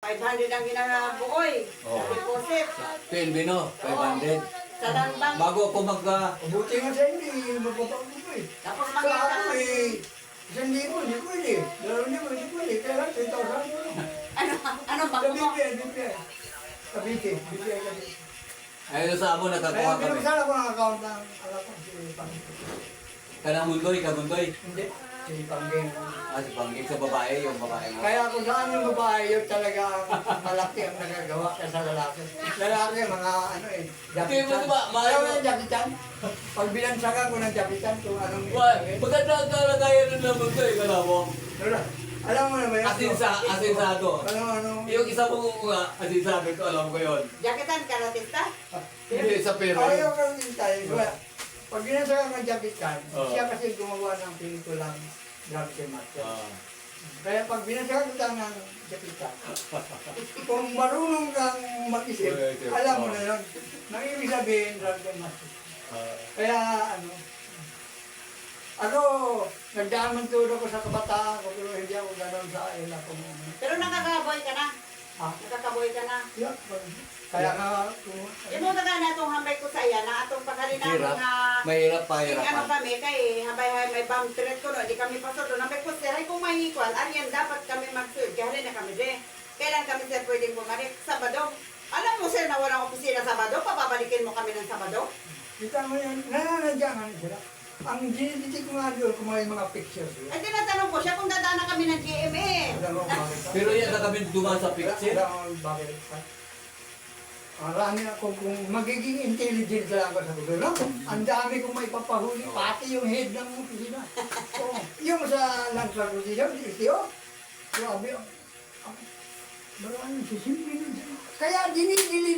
500 ang ginabuoy. Oo. Sa deposit. PNB no, 500. Sa landbank. Bago ako Buti nga sa hindi, magpapagod ko eh. Tapos Sa ako mangyayari. eh, 1,000, hindi pwede. 2,000, hindi pwede. Kaya lang, 3,000. Ano bangko mo? Kabiti. Kabiti. ayun sa amo Kaya nakakuha kami. binuksan ako ng account ng alam ko, si Pangging. Kanang mundoy, kamundoy. Hindi, si Pangging. Si Pangging sa babae, yung babae mo. Kaya kung saan yung babae, yun talaga ang malaki ang nagagawa kaya sa lalaki. Lalaki, mga ano eh, Hindi mo Jackie Chan. diba, mahal Ayaw mo. mo yung Jackie Chan? Pag binansagan ko ng Jackie Chan, kung anong Why? Maganda ang kalagayan ng mundoy, kala mo. Alam mo na ba yun? Asinsado. Ano? Yung isa mong nga, asinsabi ko, alam ko yun. Jaketan, karatista? Hindi, sa pero. Ayaw ka rin tayo. Pag binansagan ng Jackie Chan, Oo. siya kasi gumawa ng pelikulang Drunk and Master. Ah. Kaya pag binansagan kita ng Jackie Chan, kung marunong kang mag-isip, Pwede. alam mo na yun. Nang ibig sabihin, Drunk and Master. Kaya ano, ako, nagdaan man tulo ko sa kabataan ko, pero hindi ako gano'n sa ila ko. Pero nakakaboy ka na. Ha? Nakakaboy ka na. Yeah, kaya nga, Imo na na itong hambay ko sa iya na atong paghalin namin Hirap. nga Mahirap pa, ano hirapan. kami kay habay may bang threat ko no di kami pasod no nambay ko sir ay kung may equal ariyan dapat kami mag-suit kaya rin na kami de kailan kami sir pwedeng bumalik Sabado alam mo sir na walang opisina Sabado papabalikin mo kami ng Sabado kita mo yan, nananadyangan sila. Ang diniditik ko nga doon, kung may mga pictures. ay tinatanong ko siya kung dadaan na kami ng GMA Alam mo bakit? Pero yan na kami dumaan sa picture. Alam mo bakit? Marami ako kung magiging intelligent lang ako sa gulo. Ang dami kong may papahuli, pati yung head ng opisina. Oh, yung sa land transportation, ito, grabe. Maraming sisimple nun. Kaya dinidilim